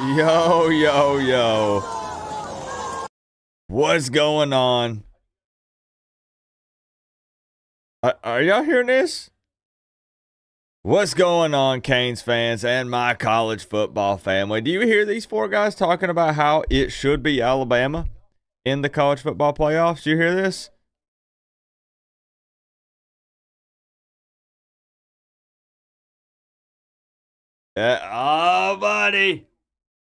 Yo, yo, yo. What's going on? Are y'all hearing this? What's going on, Canes fans and my college football family? Do you hear these four guys talking about how it should be Alabama in the college football playoffs? Do you hear this? Oh, buddy.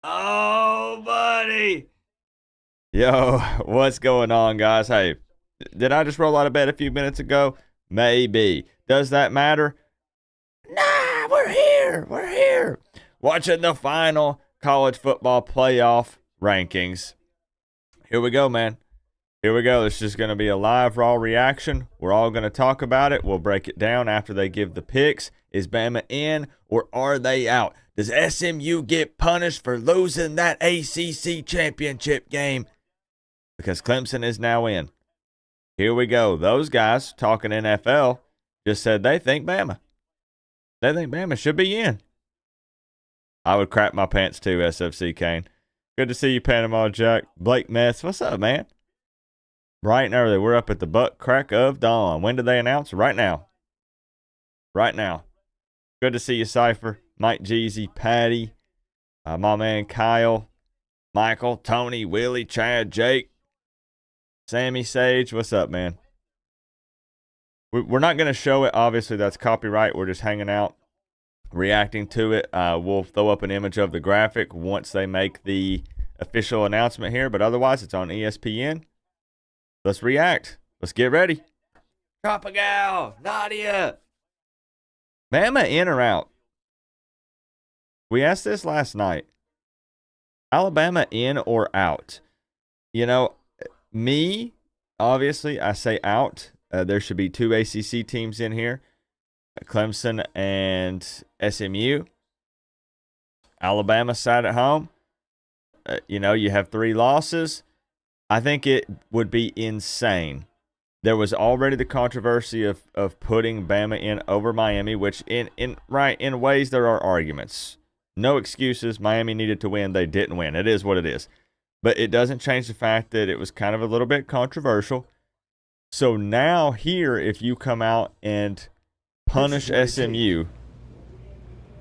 Oh, buddy. Yo, what's going on, guys? Hey, did I just roll out of bed a few minutes ago? Maybe. Does that matter? Nah, we're here. We're here. Watching the final college football playoff rankings. Here we go, man. Here we go. This is going to be a live, raw reaction. We're all going to talk about it. We'll break it down after they give the picks. Is Bama in or are they out? Does SMU get punished for losing that ACC championship game? Because Clemson is now in. Here we go. Those guys talking NFL just said they think Bama. They think Bama should be in. I would crap my pants too, SFC Kane. Good to see you, Panama Jack. Blake Mess, what's up, man? Bright and early. We're up at the butt crack of dawn. When did they announce? Right now. Right now. Good to see you, Cypher. Mike Jeezy, Patty, my man Kyle, Michael, Tony, Willie, Chad, Jake, Sammy, Sage. What's up, man? We're not going to show it. Obviously, that's copyright. We're just hanging out, reacting to it. We'll throw up an image of the graphic once they make the official announcement here. But otherwise, it's on ESPN. Let's react. Let's get ready. Tropical, Nadia. Bama in or out? We asked this last night. Alabama in or out? You know, me, obviously, I say out. There should be two ACC teams in here, Clemson and SMU. Alabama side at home. You have 3 losses. I think it would be insane. There was already the controversy of putting Bama in over Miami, which in ways there are arguments. No excuses. Miami needed to win. They didn't win. It is what it is. But it doesn't change the fact that it was kind of a little bit controversial. So now here, if you come out and punish SMU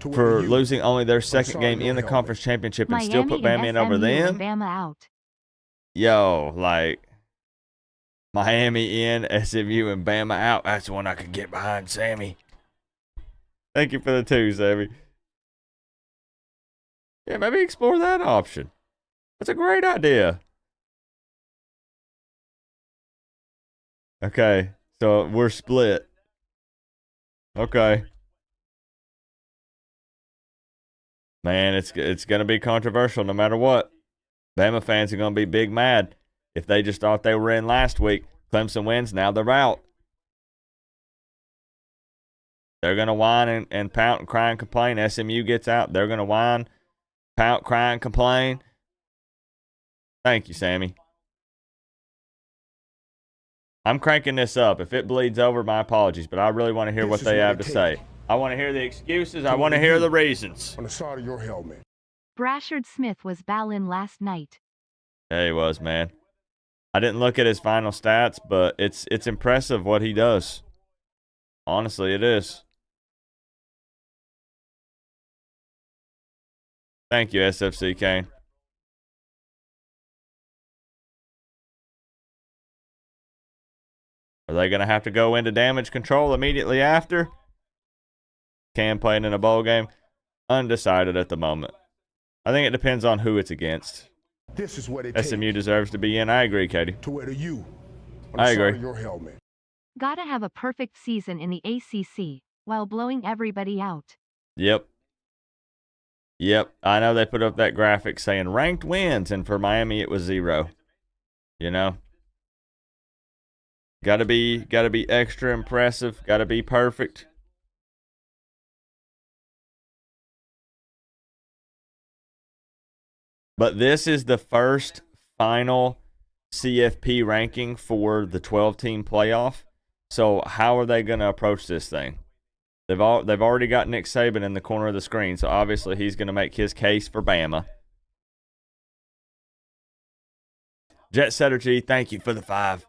for losing only their second game in the conference championship and still put Bama in over them. Bama out. Yo, like Miami in, SMU and Bama out. That's one I could get behind, Sammy. Thank you for the 2, Sammy. Yeah, maybe explore that option. That's a great idea. Okay, so we're split. Okay. Man, it's going to be controversial no matter what. Bama fans are going to be big mad if they just thought they were in last week. Clemson wins, now they're out. They're going to whine and pout and cry and complain. SMU gets out. They're going to whine, pout, cry, and complain. Thank you, Sammy. I'm cranking this up. If it bleeds over, my apologies, but I really want to hear what they have to say. I want to hear the excuses. I want to hear the reasons. On the side of your helmet. Brashard Smith was ballin' last night. Yeah, he was, man. I didn't look at his final stats, but it's impressive what he does. Honestly, it is. Thank you, SFC Kane. Are they going to have to go into damage control immediately after? Cam playing in a bowl game? Undecided at the moment. I think it depends on who it's against. This is what it SMU deserves to be in. I agree, Katie. To wear the U on I the agree. side of your helmet. Gotta have a perfect season in the ACC while blowing everybody out. Yep. I know they put up that graphic saying ranked wins, and for Miami it was 0. You know? Gotta be extra impressive. Gotta be perfect. But this is the first final CFP ranking for the 12-team playoff. So how are they going to approach this thing? They've already got Nick Saban in the corner of the screen, so obviously he's going to make his case for Bama. Jet Setter G, thank you for the 5.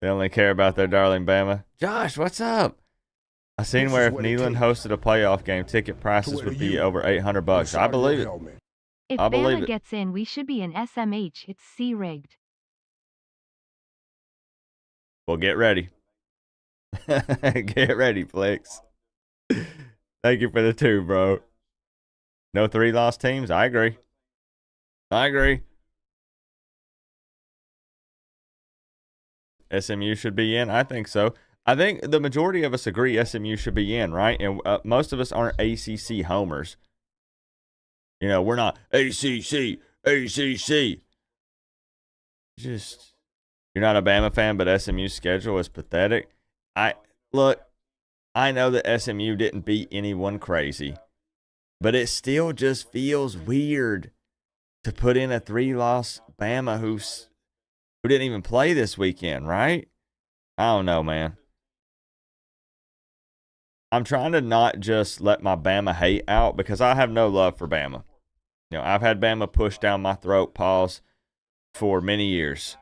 They only care about their darling Bama. Josh, what's up? I seen This where is if what it Neyland takes hosted a playoff game, ticket prices to would wear be you over $800. I on the believe side it. of your helmet. If I believe Bama it. gets in, we should be in SMH. It's C-rigged. Well, get ready. Get ready, Flex. Thank you for the 2, bro. No 3 lost teams? I agree. SMU should be in? I think so. I think the majority of us agree SMU should be in, right? And most of us aren't ACC homers. You know, we're not ACC. Just, you're not a Bama fan, but SMU's schedule is pathetic. Look, I know that SMU didn't beat anyone crazy, but it still just feels weird to put in a 3-loss Bama who didn't even play this weekend, right? I don't know, man. I'm trying to not just let my Bama hate out because I have no love for Bama. You know, I've had Bama pushed down my throat, pause, for many years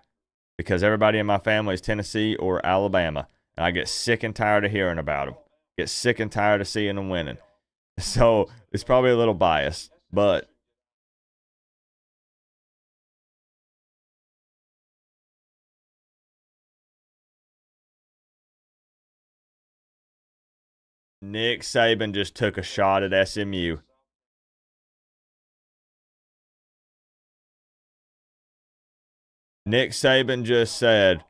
because everybody in my family is Tennessee or Alabama, and I get sick and tired of hearing about them. Get sick and tired of seeing them winning. So it's probably a little biased, but Nick Saban just took a shot at SMU. Nick Saban just said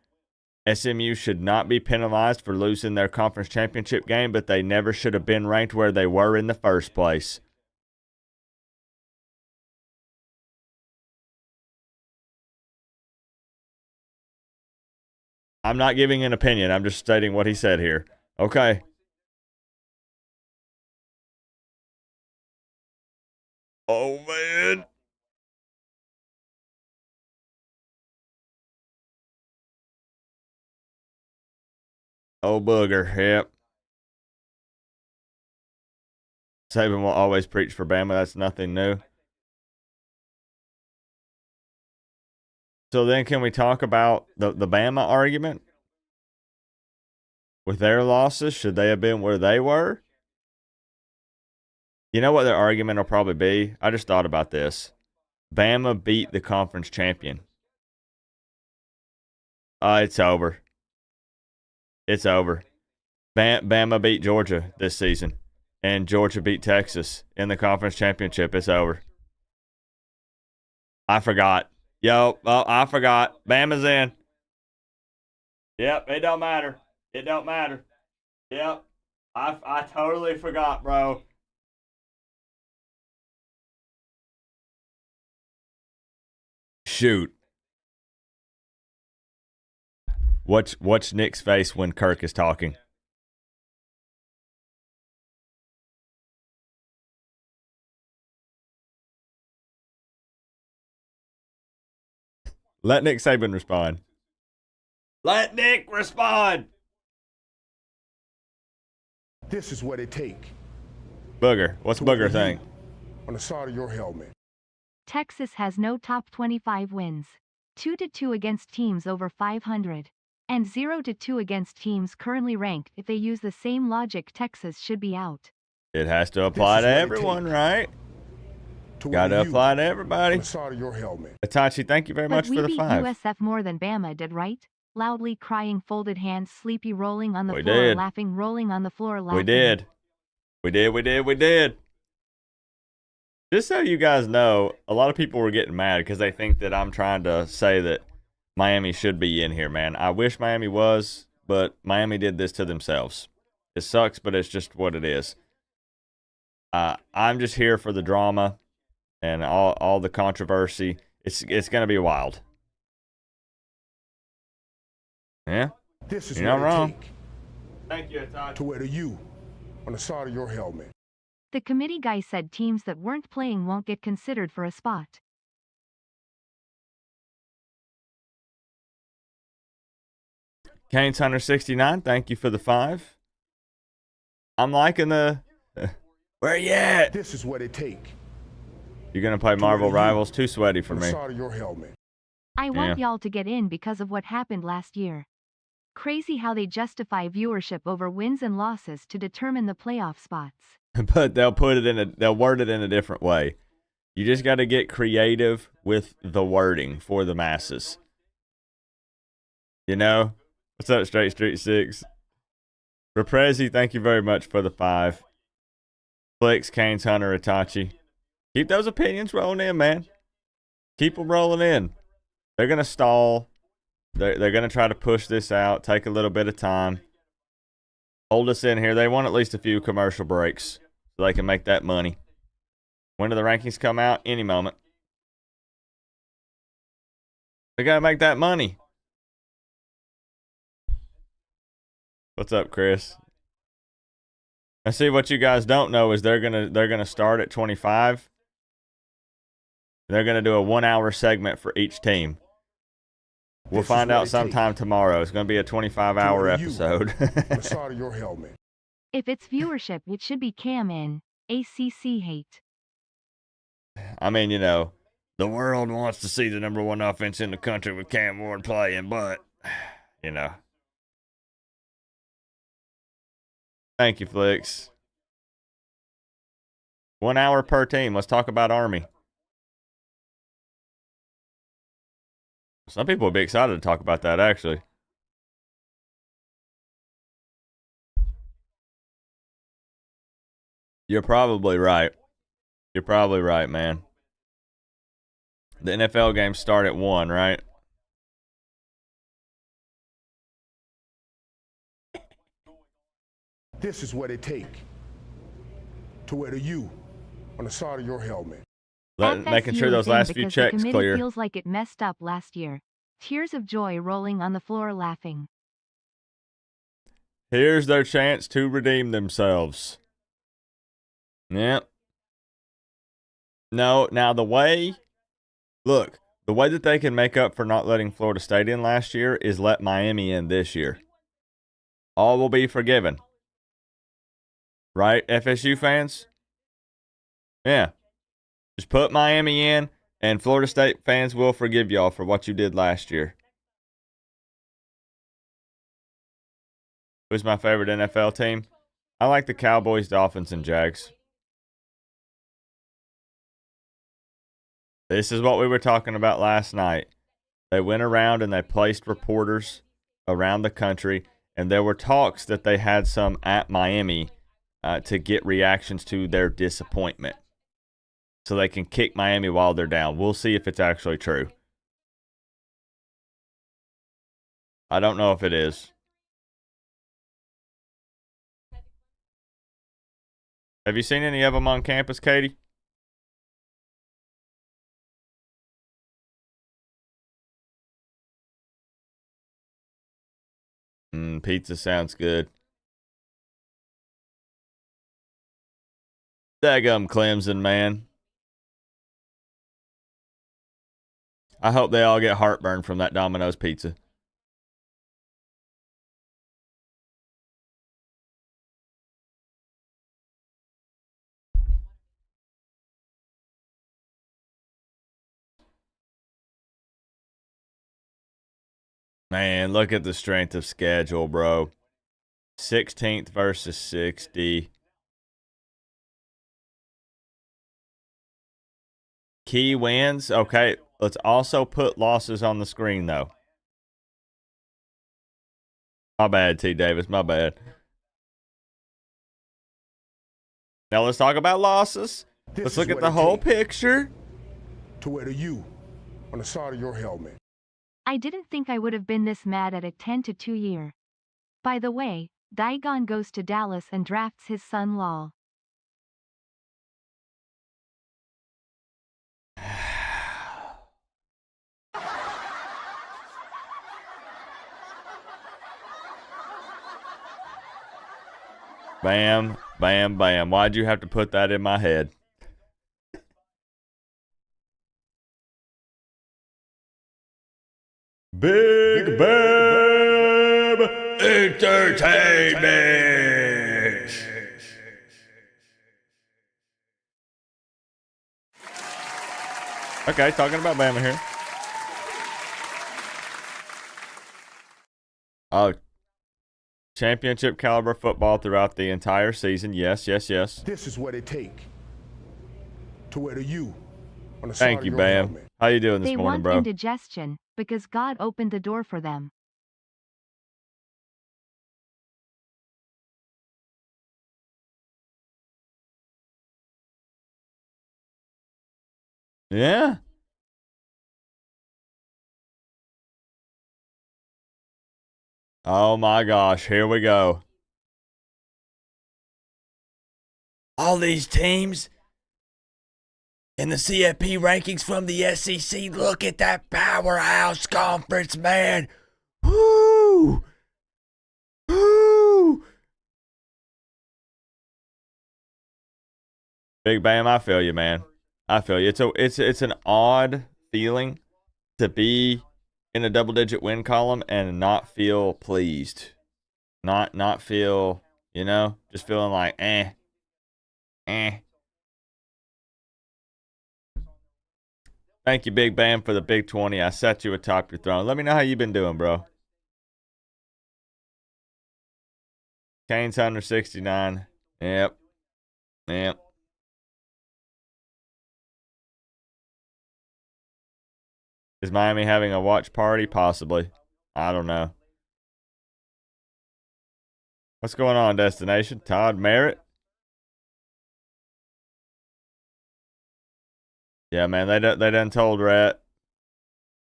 SMU should not be penalized for losing their conference championship game, but they never should have been ranked where they were in the first place. I'm not giving an opinion. I'm just stating what he said here. Okay. Oh, man. Oh, booger. Yep. Saban will always preach for Bama. That's nothing new. So then can we talk about the Bama argument? With their losses, should they have been where they were? You know what their argument will probably be? I just thought about this. Bama beat the conference champion. It's over. It's over. Bama beat Georgia this season, and Georgia beat Texas in the conference championship. It's over. I forgot. I forgot. Bama's in. Yep, it don't matter. It don't matter. Yep. I totally forgot, bro. Shoot. Watch Nick's face when Kirk is talking. Let Nick Saban respond. Let Nick respond. This is what it takes Booger. What's to wear Booger you think? on the side of your helmet. Texas has no top 25 wins. 2-2 against teams over 500. And 0-2 against teams currently ranked. If they use the same logic, Texas should be out. It has to apply to This is what it everyone, takes right? to Got to wear you apply to on everybody. the side of your helmet. Itachi, thank you very But much we for the beat 5. USF more than Bama did, right? Loudly crying, folded hands, sleepy, rolling on the We floor, did. laughing, rolling on the floor, laughing. We did. Just so you guys know, a lot of people were getting mad because they think that I'm trying to say that Miami should be in here, man. I wish Miami was, but Miami did this to themselves. It sucks, but it's just what it is. I'm just here for the drama and all the controversy. It's going to be wild. Yeah, This is you're not what wrong. it takes Thank you, Itachi. to wear you on the side of your helmet. The committee guy said teams that weren't playing won't get considered for a spot. Kane's Hunter 69, thank you for the 5. I'm liking the Where you at? This is what it take. You're going to play Marvel Rivals? Too sweaty for On the me. side of your helmet. I want y'all to get in because of what happened last year. Crazy how they justify viewership over wins and losses to determine the playoff spots. But they'll word it in a different way. You just got to get creative with the wording for the masses. You know? What's up, Straight Street 6? Reprezi, thank you very much for the 5. Flicks, Canes, Hunter, Itachi. Keep those opinions rolling in, man. Keep them rolling in. They're going to stall. They're going to try to push this out, take a little bit of time. Hold us in here. They want at least a few commercial breaks so they can make that money. When do the rankings come out? Any moment. They got to make that money. What's up, Chris? I see what you guys don't know is they're gonna start at 25. They're gonna do a 1-hour segment for each team. We'll find out sometime tomorrow. It's gonna be a 25-hour episode. On the side of your helmet. If it's viewership, it should be Cam in. ACC hate. I mean, you know, the world wants to see the #1 offense in the country with Cam Ward playing, but, you know. Thank you, Flicks. 1 hour per team. Let's talk about Army. Some people would be excited to talk about that, actually. You're probably right. You're probably right, man. The NFL games start at 1, right? This is what it take to wear the U on the side of your helmet. Making sure those last few checks the clear. Feels like it messed up last year. Tears of joy rolling on the floor laughing. Here's their chance to redeem themselves. Yep. No, now the way that they can make up for not letting Florida State in last year is let Miami in this year. All will be forgiven. Right, FSU fans? Yeah. Just put Miami in, and Florida State fans will forgive y'all for what you did last year. Who's my favorite NFL team? I like the Cowboys, Dolphins, and Jags. This is what we were talking about last night. They went around and they placed reporters around the country, and there were talks that they had some at Miami to get reactions to their disappointment. So they can kick Miami while they're down. We'll see if it's actually true. I don't know if it is. Have you seen any of them on campus, Katie? Pizza sounds good. Daggum Clemson, man. I hope they all get heartburn from that Domino's pizza. Man, look at the strength of schedule, bro. 16th versus 60. Key wins. Okay, let's also put losses on the screen, though. My bad, T. Davis. My bad. Now let's talk about losses. Let's look at the whole picture. To wear the U on the side of your helmet. I didn't think I would have been this mad at a 10-2 year. By the way, Digon goes to Dallas and drafts his son Lol. Bam, bam, bam. Why'd you have to put that in my head? Big Bam Entertainment. Okay, talking about Bama here. Oh, championship caliber football throughout the entire season. Yes, yes, yes. This is what it take to wear the U on the Thank side you, of your Bam. helmet. How you doing this They morning, want bro? indigestion, because God opened the door for them. Yeah. Oh my gosh, here we go. All these teams in the CFP rankings from the SEC, look at that powerhouse conference, man. Woo! Woo! Big Bam, I feel you, man. I feel you. It's an odd feeling to be in a double-digit win column and not feel pleased. Not feel, just feeling like eh. Thank you, Big Bam, for the big 20. I set you atop your throne. Let me know how you been doing, bro. Kane's 169. Yep. Is Miami having a watch party? Possibly. I don't know. What's going on, Destination? Todd Merritt? Yeah, man, they done told Rhett.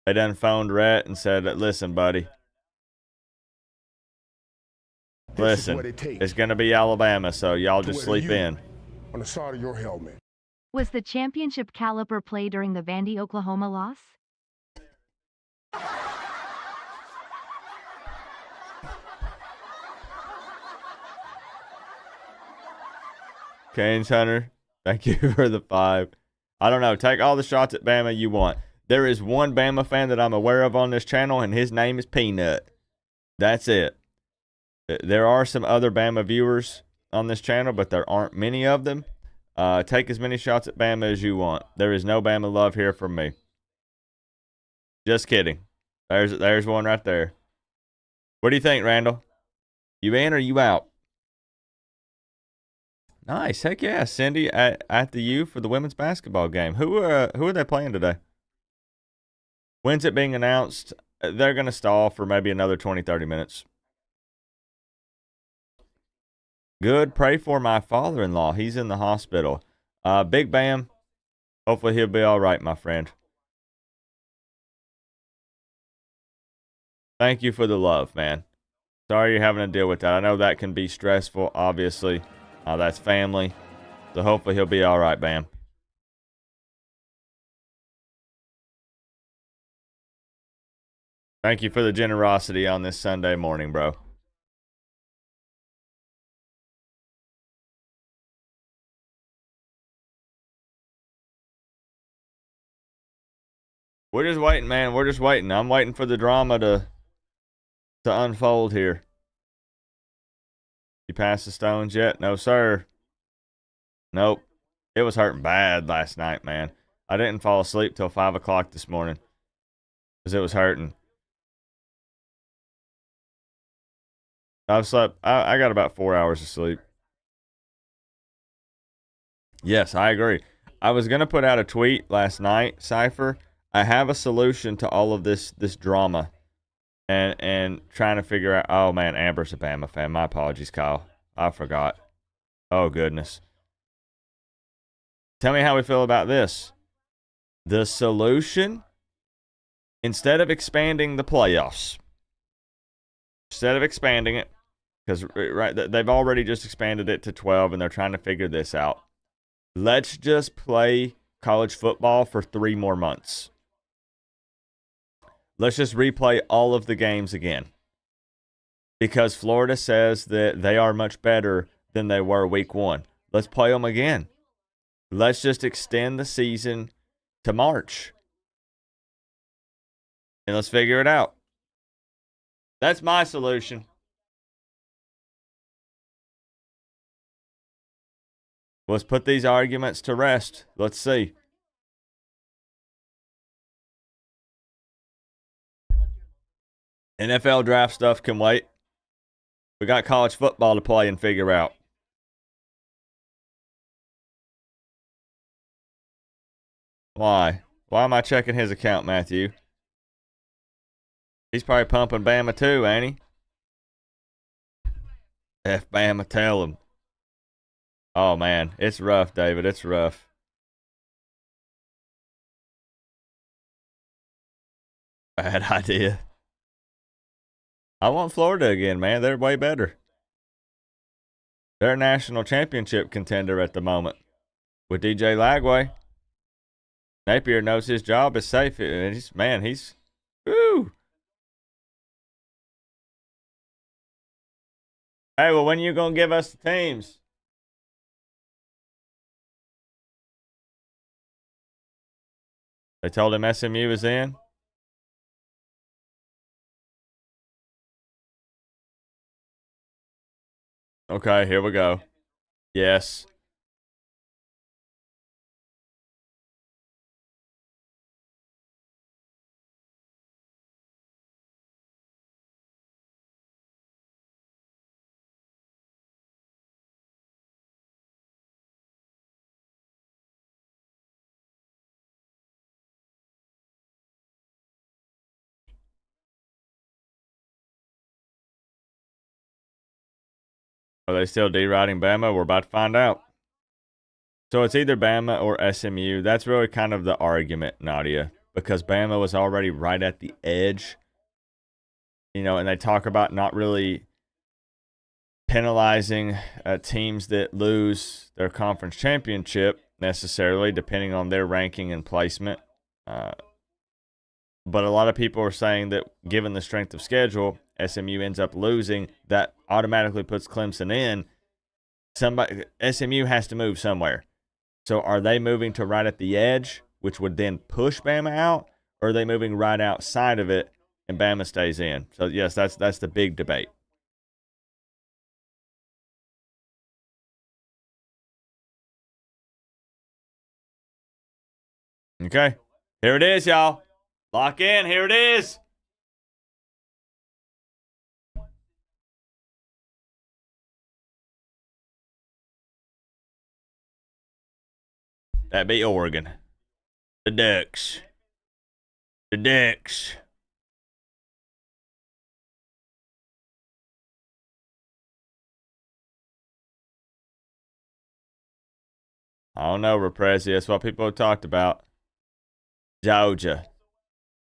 They done phoned Rhett and said, listen, buddy. Listen, it's going to be Alabama, so y'all just sleep in. On the side of your helmet. Was the championship caliber play during the Vandy, Oklahoma loss? Canes Hunter, thank you for the 5. I don't know. Take all the shots at Bama you want. There is one Bama fan that I'm aware of on this channel, and his name is Peanut. That's it. There are some other Bama viewers on this channel, but there aren't many of them. Take as many shots at Bama as you want. There is no Bama love here from me. Just kidding. There's one right there. What do you think, Randall? You in or you out? Nice. Heck yeah. Cindy at the U for the women's basketball game. Who are they playing today? When's it being announced? They're going to stall for maybe another 20, 30 minutes. Good. Pray for my father-in-law. He's in the hospital. Big Bam. Hopefully he'll be all right, my friend. Thank you for the love, man. Sorry you're having to deal with that. I know that can be stressful, obviously. That's family. So hopefully he'll be all right, Bam. Thank you for the generosity on this Sunday morning, bro. We're just waiting, man. We're just waiting. I'm waiting for the drama to unfold here. You passed the stones yet? No, sir. Nope. It was hurting bad last night, man. I didn't fall asleep till 5 o'clock this morning because it was hurting. I've slept. I got about 4 hours of sleep. Yes, I agree. I was gonna put out a tweet last night, Cypher. I have a solution to all of this drama, and trying to figure out. Oh man, Amber's a Bama fan. My apologies, Kyle. I forgot. Oh goodness. Tell me how we feel about this. The solution, instead of expanding the playoffs, instead of expanding it, because right, they've already just expanded it to 12, and they're trying to figure this out. Let's just play college football for 3 more months. Let's just replay all of the games again. Because Florida says that they are much better than they were week 1. Let's play them again. Let's just extend the season to March. And let's figure it out. That's my solution. Let's put these arguments to rest. Let's see. NFL draft stuff can wait. We got college football to play and figure out. Why? Why am I checking his account, Matthew? He's probably pumping Bama too, ain't he? F Bama, tell him. Oh, man. It's rough, David. It's rough. Bad idea. I want Florida again, man. They're way better. They're a national championship contender at the moment. With DJ Lagway. Napier knows his job is safe. And he's woo. Hey, well, when you going to give us the teams? They told him SMU is in? Okay, here we go. Yes. Are they still deriding Bama? We're about to find out. So it's either Bama or SMU. That's really kind of the argument, Nadia, because Bama was already right at the edge. You know, and they talk about not really penalizing teams that lose their conference championship necessarily, depending on their ranking and placement. But a lot of people are saying that given the strength of schedule, SMU ends up losing. That automatically puts Clemson in. SMU has to move somewhere. So are they moving to right at the edge, which would then push Bama out, or are they moving right outside of it and Bama stays in? So yes, that's the big debate. Okay, here it is, y'all. Lock in. Here it is. That'd be Oregon. The Ducks. The Ducks. I don't know, Reprezi. That's what people have talked about. Georgia.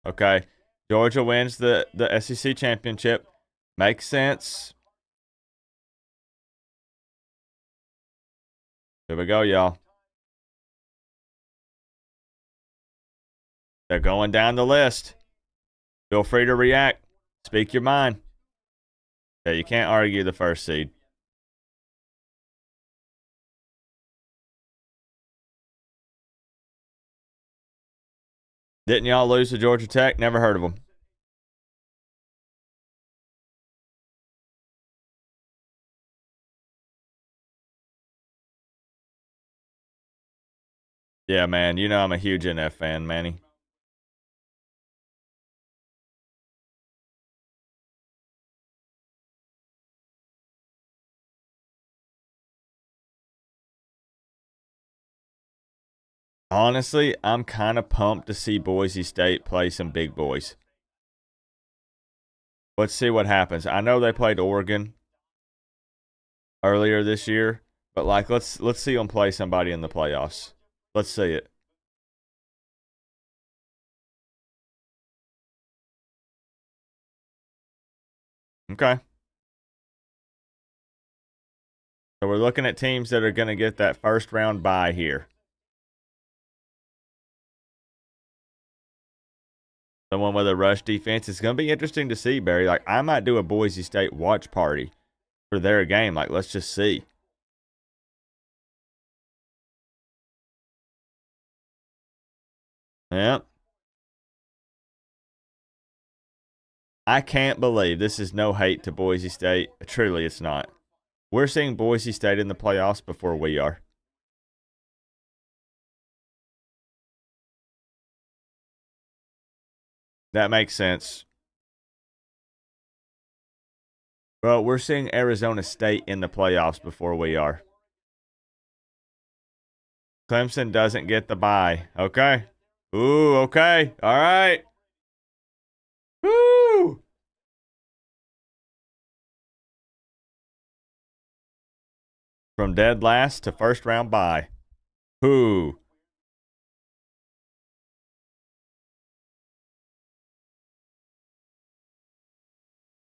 Okay. Georgia wins the SEC championship. Makes sense. Here we go, y'all. They're going down the list. Feel free to react. Speak your mind. Yeah, you can't argue the first seed. Didn't y'all lose to Georgia Tech? Never heard of them. Yeah, man. You know I'm a huge NF fan, Manny. Honestly, I'm kind of pumped to see Boise State play some big boys. Let's see what happens. I know they played Oregon earlier this year, but like let's see them play somebody in the playoffs. Let's see it. Okay. So we're looking at teams that are going to get that first round bye here. Someone with a rush defense. It's going to be interesting to see, Barry. Like, I might do a Boise State watch party for their game. Like, let's just see. Yep. I can't believe this is no hate to Boise State. Truly, it's not. We're seeing Boise State in the playoffs before we are. That makes sense. Well, we're seeing Arizona State in the playoffs before we are. Clemson doesn't get the bye. Okay. Ooh, okay. All right. Woo! From dead last to first round bye. Who?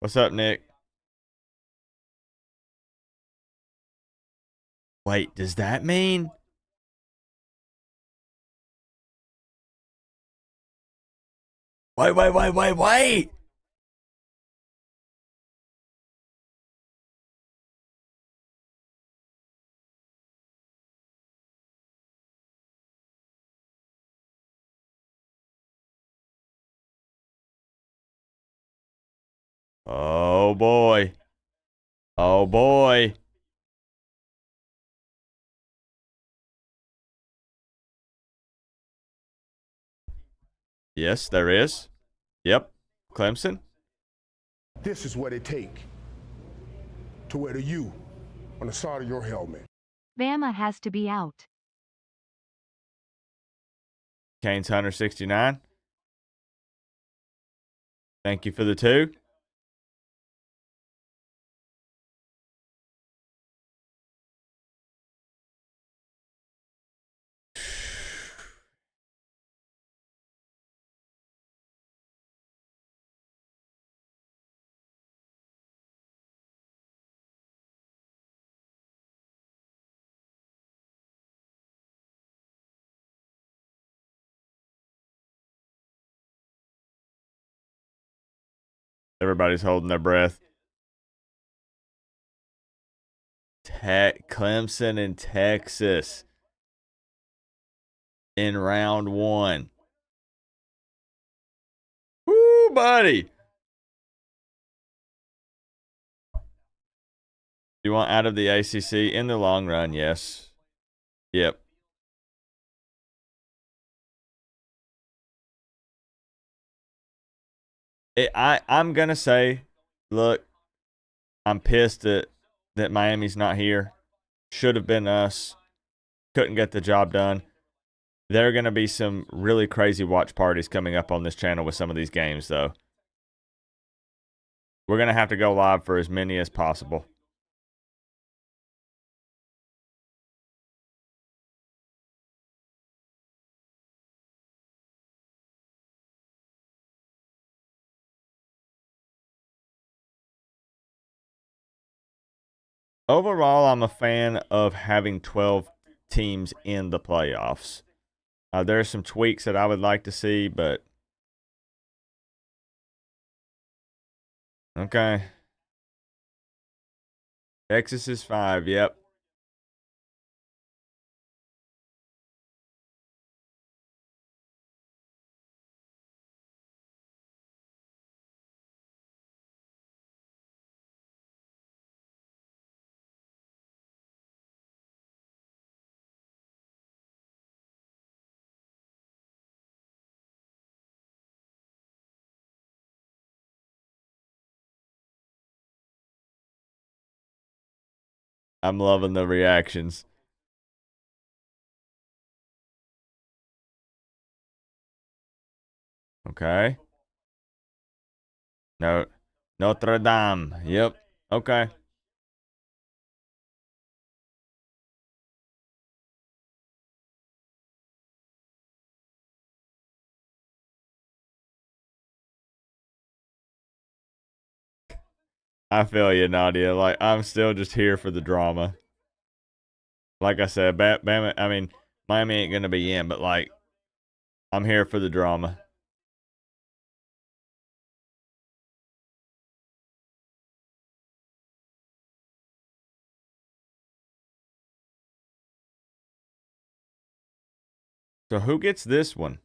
What's up, Nick? Wait, does that mean? Wait. Oh, boy. Oh, boy. Yes, there is. Yep. Clemson. This is what it take to wear the U on the side of your helmet. Bama has to be out. Canes Hunter 69. Thank you for the 2. Everybody's holding their breath. Clemson and Texas in round 1. Woo, buddy. You want out of the ACC in the long run? Yes. Yep. I'm gonna say, look, I'm pissed that Miami's not here. Should have been us. Couldn't get the job done. There are gonna be some really crazy watch parties coming up on this channel with some of these games, though. We're gonna have to go live for as many as possible. Overall, I'm a fan of having 12 teams in the playoffs. There are some tweaks that I would like to see, but okay. Texas is 5, yep. I'm loving the reactions. Okay. No, Notre Dame. Yep. Okay. I feel you, Nadia. Like, I'm still just here for the drama. Like I said, Bama, I mean, Miami ain't going to be in, but, like, I'm here for the drama. So who gets this one?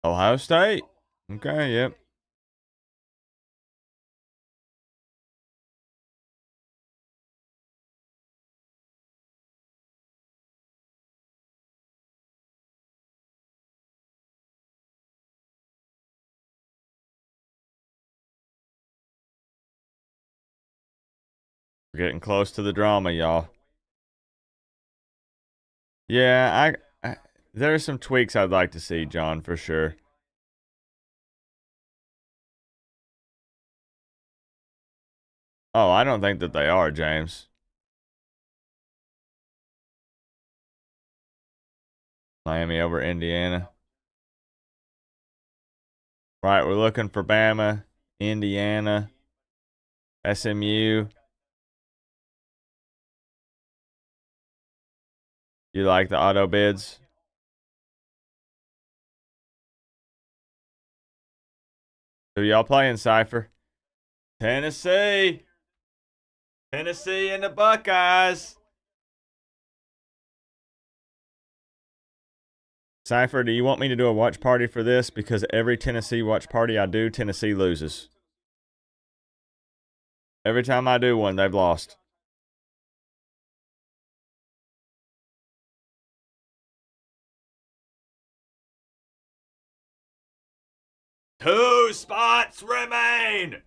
Ohio State. Okay, yep. We're getting close to the drama, y'all. Yeah, there's some tweaks I'd like to see, John, for sure. Oh, I don't think that they are, James. Miami over Indiana. Right, we're looking for Bama, Indiana, SMU. You like the auto bids? Who y'all playing, Cypher? Tennessee. Tennessee and the Buckeyes. Cypher, do you want me to do a watch party for this? Because every Tennessee watch party I do, Tennessee loses. Every time I do one, they've lost. Two spots remain.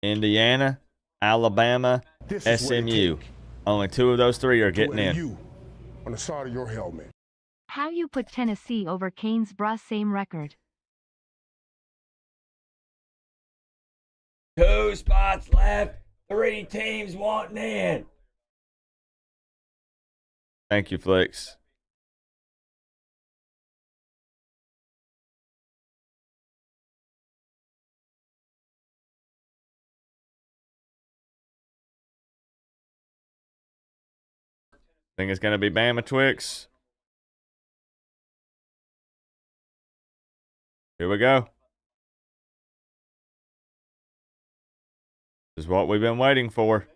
Indiana, Alabama, This is what it SMU. take Only two of those three are to getting wear in. you on the side of your helmet. How you put Tennessee over Canesborough same record? Two spots left. Three teams wanting in. Thank you, Flicks. Think it's going to be Bama Twix. Here we go. This is what we've been waiting for.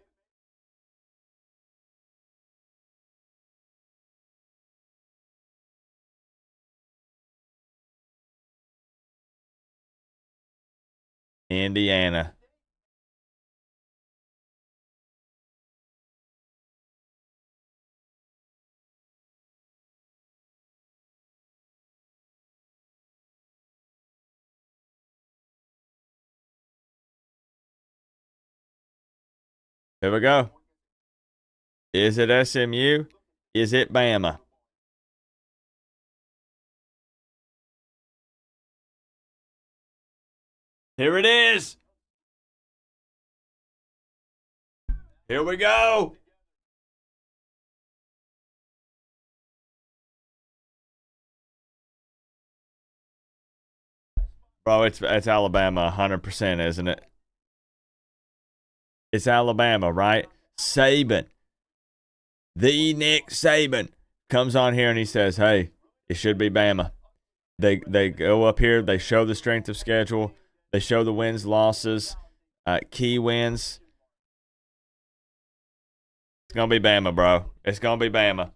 Indiana. Here we go. Is it SMU? Is it Bama? Here it is. Here we go. Bro, it's Alabama 100%, isn't it? It's Alabama, right? Saban. The Nick Saban comes on here and he says, hey, it should be Bama. They go up here, they show the strength of schedule, they show the wins, losses, key wins. It's going to be Bama, bro. It's going to be Bama.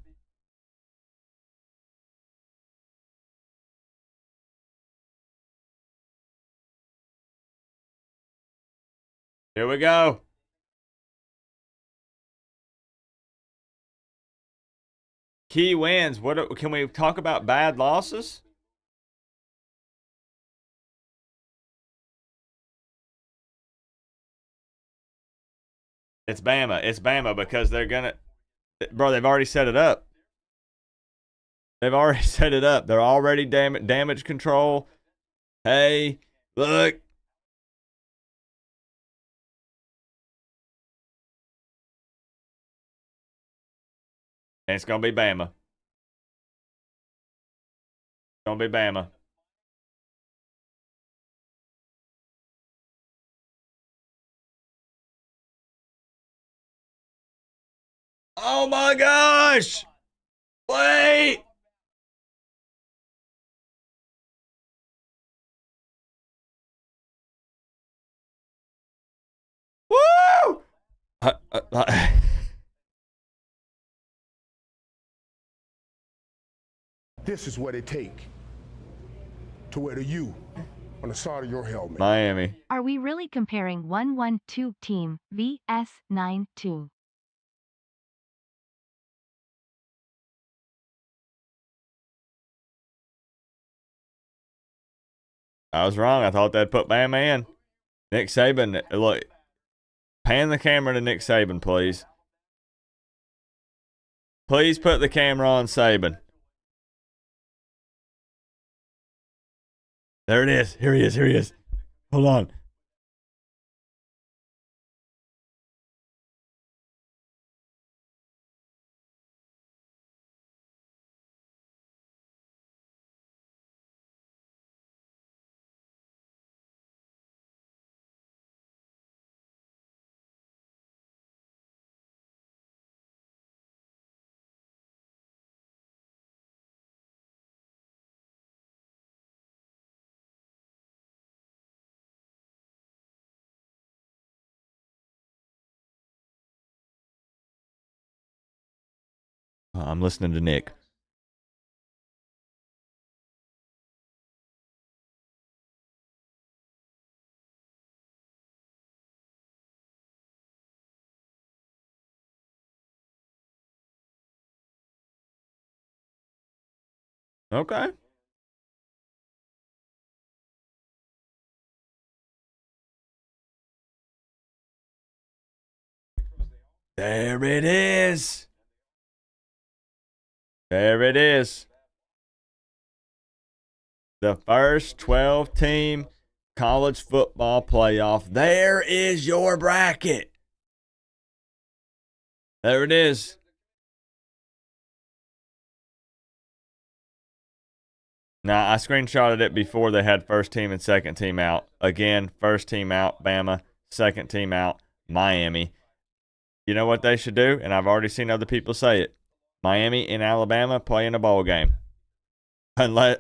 Here we go. Key wins. What can we talk about bad losses? It's Bama. It's Bama because they're going to... Bro, they've already set it up. They've already set it up. They're already damage control. Hey, look. And it's going to be Bama. It's going to be Bama. Oh my gosh! Wait! Woo! This is what it take to wear the U on the side of your helmet. Miami. Are we really comparing 1-1-2 team vs 9-2? I was wrong. I thought they'd put Bama in. Nick Saban, look, Pan the camera to Nick Saban, please. Please put the camera on Saban. There it is. Here he is. Here he is. Hold on. I'm listening to Nick. Okay. There it is. There it is. The first 12-team college football playoff. There is your bracket. There it is. Now, I screenshotted it before they had first team and second team out. Again, first team out, Bama. Second team out, Miami. You know what they should do? And I've already seen other people say it. Miami and Alabama playing a bowl game. Unless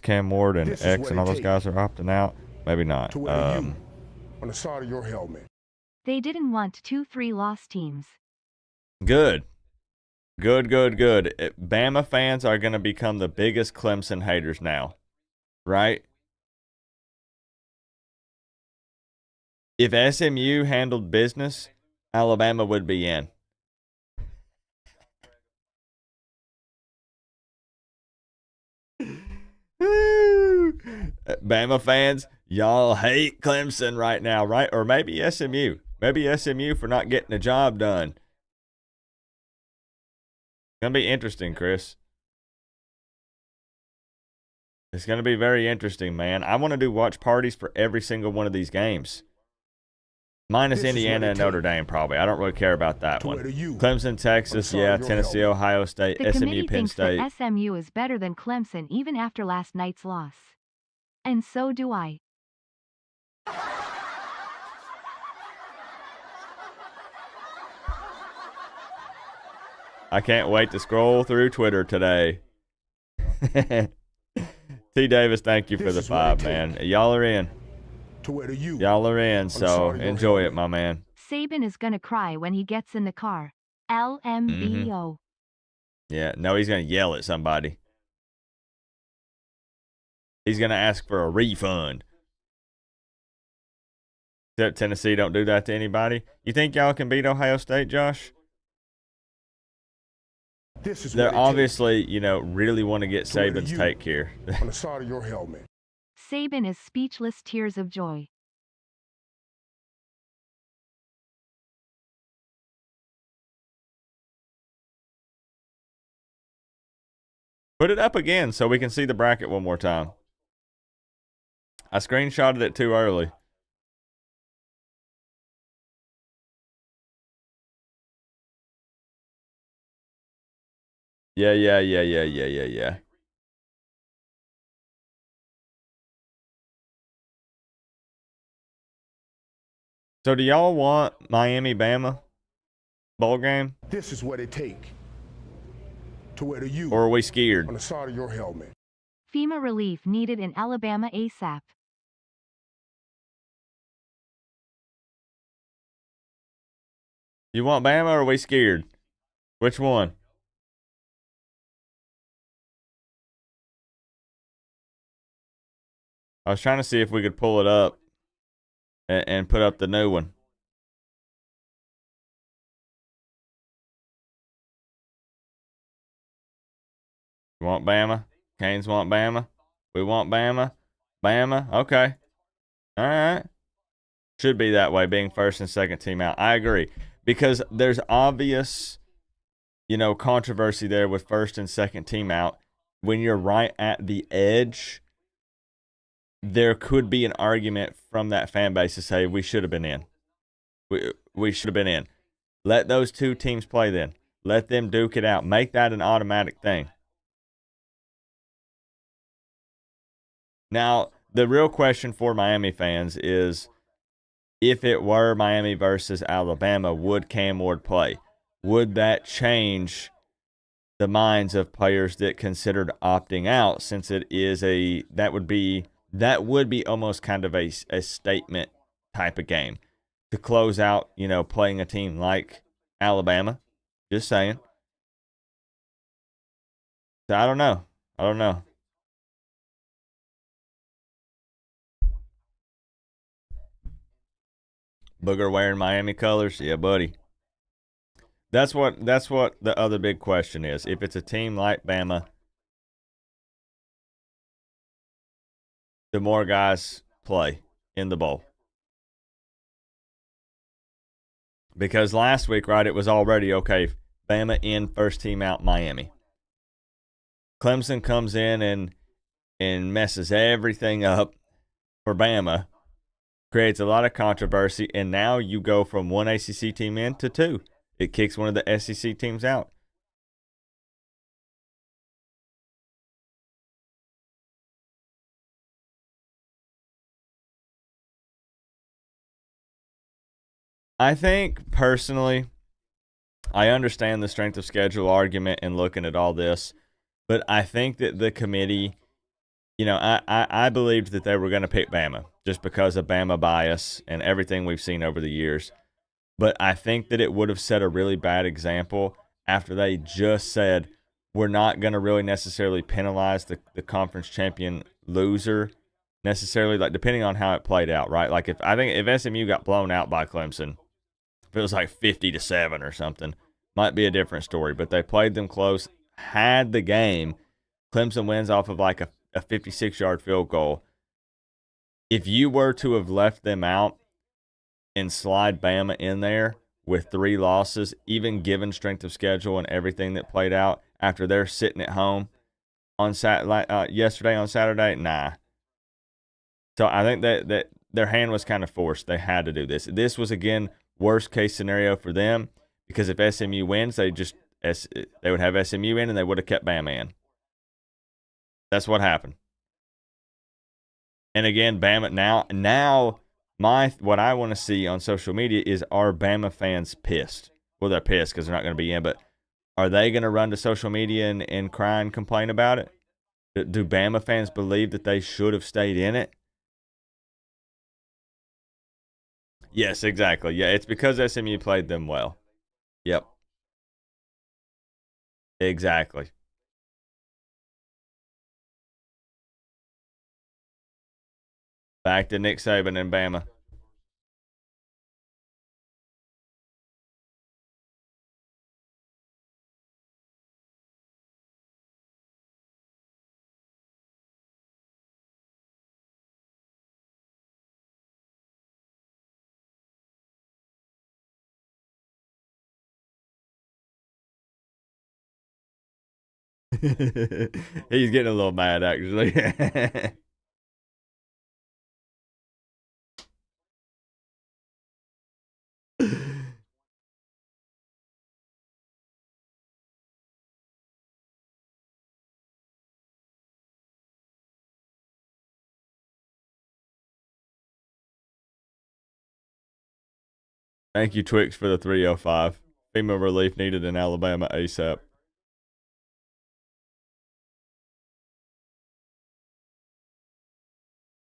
Cam Ward and X and all those guys are opting out. Maybe not. On the side of your helmet. They didn't want 2-3 loss teams. Good. Good. Bama fans are going to become the biggest Clemson haters now. Right? If SMU handled business, Alabama would be in. Bama fans, y'all hate Clemson right now, right? Or maybe SMU. Maybe SMU for not getting the job done. It's going to be interesting, Chris. It's going to be very interesting, man. I want to do watch parties for every single one of these games. Minus Indiana and Notre Dame, probably. I don't really care about that one. Clemson, Texas, yeah. Tennessee, Ohio State, The SMU, committee Penn thinks State. that SMU is better than Clemson even after last night's loss. And so do I. I can't wait to scroll through Twitter today. T. Davis, thank you for the 5, man. Y'all are in. Y'all are in, so enjoy it, my man. Saban is gonna cry when he gets in the car. LMBO. Yeah, no, he's going to yell at somebody. He's going to ask for a refund. Except Tennessee don't do that to anybody. You think y'all can beat Ohio State, Josh? They're obviously, really want to get Saban's take here. On the side of your helmet. Saban is speechless, tears of joy. Put it up again so we can see the bracket one more time. I screenshotted it too early. Yeah. So do y'all want Miami Bama bowl game? This is what it take to wear the U. Or are we scared? On the side of your helmet. FEMA relief needed in Alabama ASAP. You want Bama or are we scared? Which one? I was trying to see if we could pull it up and put up the new one. You want Bama? Canes want Bama? We want Bama? Bama? Okay. All right. Should be that way, being first and second team out. I agree. Because there's obvious, controversy there with first and second team out. When you're right at the edge, there could be an argument from that fan base to say we should have been in. We should have been in. Let those two teams play then. Let them duke it out. Make that an automatic thing. Now, the real question for Miami fans is, if it were Miami versus Alabama, would Cam Ward play? Would that change the minds of players that considered opting out, since it is that would be almost kind of a statement type of game to close out, playing a team like Alabama. Just saying. So I don't know. Booger wearing Miami colors? Yeah, buddy. That's what the other big question is. If it's a team like Bama, the more guys play in the bowl. Because last week, right, it was already, okay, Bama in, first team out, Miami. Clemson comes in and messes everything up for Bama, creates a lot of controversy, and now you go from one ACC team in to two. It kicks one of the SEC teams out. I think, personally, I understand the strength of schedule argument and looking at all this, but I think that the committee, I believed that they were going to pick Bama just because of Bama bias and everything we've seen over the years. But I think that it would have set a really bad example after they just said, we're not going to really necessarily penalize the conference champion loser necessarily, like depending on how it played out, right? Like if SMU got blown out by Clemson, if it was like 50-7 or something, might be a different story. But they played them close, had the game. Clemson wins off of like a 56-yard field goal. If you were to have left them out and slide Bama in there with 3 losses, even given strength of schedule and everything that played out after they're sitting at home on yesterday on Saturday, nah. So I think that their hand was kind of forced. They had to do this. This was, again, worst case scenario for them, because if SMU wins, they would have SMU in and they would have kept Bama in. That's what happened. And again, Bama now what I want to see on social media is, are Bama fans pissed? Well, they're pissed because they're not going to be in, but are they going to run to social media and cry and complain about it? Do Bama fans believe that they should have stayed in it? Yes, exactly. Yeah, it's because SMU played them well. Yep. Exactly. Back to Nick Saban and Bama. He's getting a little mad, actually. Thank you, Twix, for the 305. FEMA relief needed in Alabama ASAP.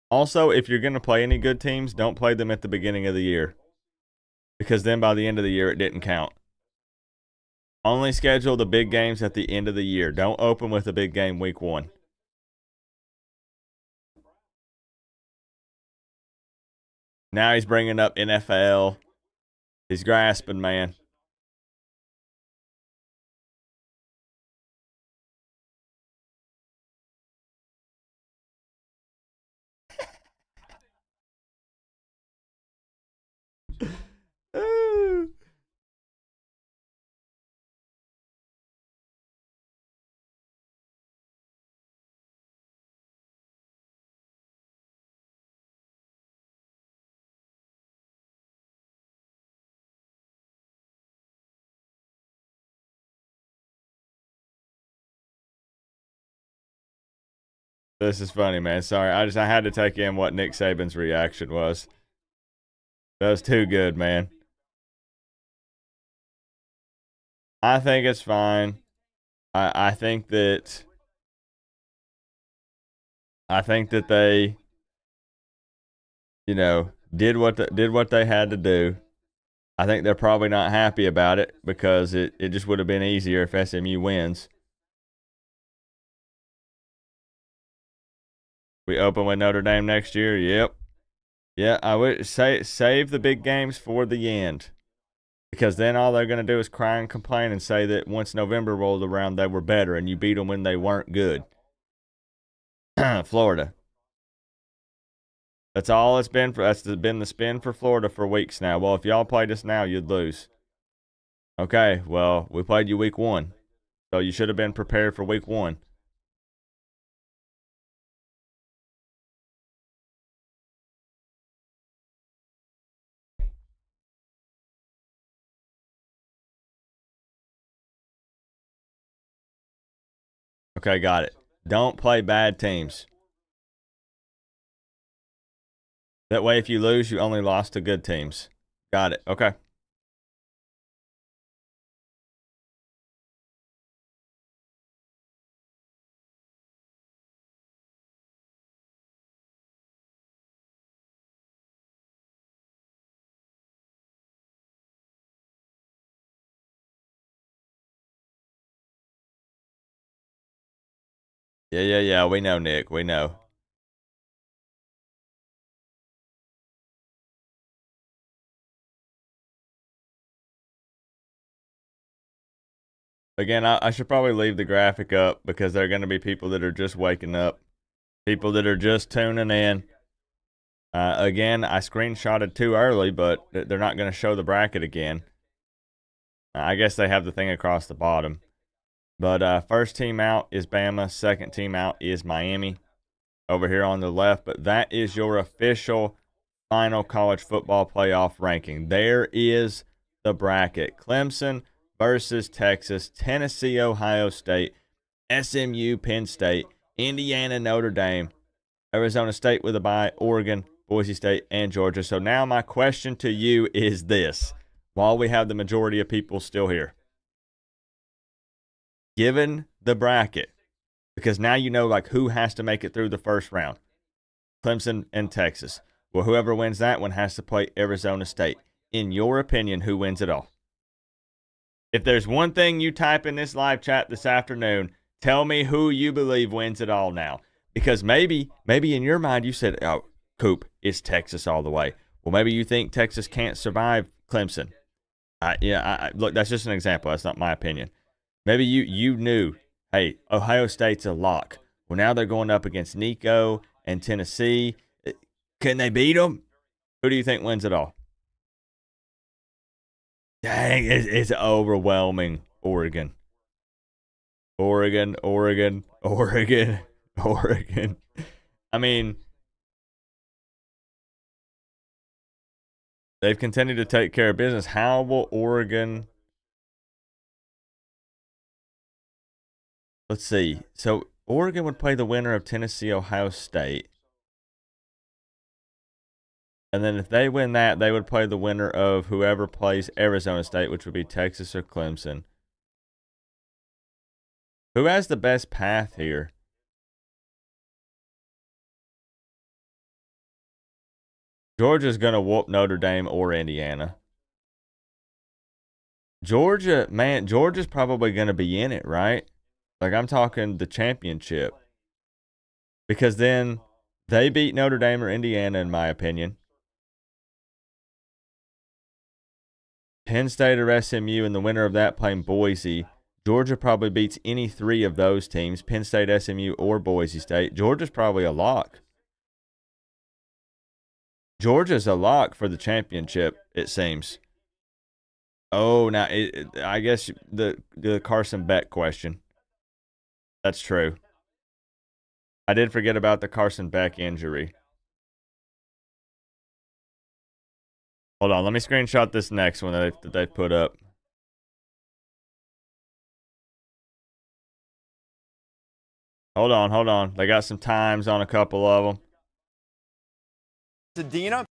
Also, if you're going to play any good teams, don't play them at the beginning of the year, because then by the end of the year, it didn't count. Only schedule the big games at the end of the year. Don't open with a big game week 1. Now he's bringing up NFL. He's grasping, man. This is funny, man. Sorry, I had to take in what Nick Saban's reaction was. That was too good, man. I think it's fine. I think that they, did what they had to do. I think they're probably not happy about it because it just would have been easier if SMU wins. We open with Notre Dame next year. Yep. Yeah, I would say save the big games for the end. Because then all they're going to do is cry and complain and say that once November rolled around, they were better and you beat them when they weren't good. Florida. That's all it's been for. That's been the spin for Florida for weeks now. Well, if y'all played us now, you'd lose. Okay, well, we played you week 1. So you should have been prepared for week 1. Okay, got it. Don't play bad teams. That way, if you lose, you only lost to good teams. Got it. Okay. Yeah. We know, Nick. We know. Again, I should probably leave the graphic up because there are going to be people that are just waking up, people that are just tuning in. Again, I screenshotted too early, but they're not going to show the bracket again. I guess they have the thing across the bottom. But first team out is Bama. Second team out is Miami over here on the left. But that is your official final college football playoff ranking. There is the bracket. Clemson versus Texas, Tennessee, Ohio State, SMU, Penn State, Indiana, Notre Dame, Arizona State with a bye, Oregon, Boise State, and Georgia. So now my question to you is this, while we have the majority of people still here. Given the bracket, because now you know like who has to make it through the first round, Clemson and Texas. Well, whoever wins that one has to play Arizona State. In your opinion, who wins it all? If there's one thing you type in this live chat this afternoon, tell me who you believe wins it all now. Because maybe in your mind you said, oh, Coop, it's Texas all the way. Well, maybe you think Texas can't survive Clemson. Look, that's just an example. That's not my opinion. Maybe you knew, hey, Ohio State's a lock. Well, now they're going up against Nico and Tennessee. Can they beat them? Who do you think wins it all? Dang, it's overwhelming. Oregon. I mean, they've continued to take care of business. How will Oregon... Let's see. So Oregon would play the winner of Tennessee, Ohio State. And then if they win that, they would play the winner of whoever plays Arizona State, which would be Texas or Clemson. Who has the best path here? Georgia's going to whoop Notre Dame or Indiana. Georgia's probably going to be in it, right? Like, I'm talking the championship. Because then they beat Notre Dame or Indiana, in my opinion. Penn State or SMU, and the winner of that playing Boise. Georgia probably beats any three of those teams, Penn State, SMU, or Boise State. Georgia's probably a lock. Georgia's a lock for the championship, it seems. Oh, now, I guess the Carson Beck question. That's true. I did forget about the Carson Beck injury. Hold on, let me screenshot this next one that they put up. Hold on. They got some times on a couple of them. Sedina.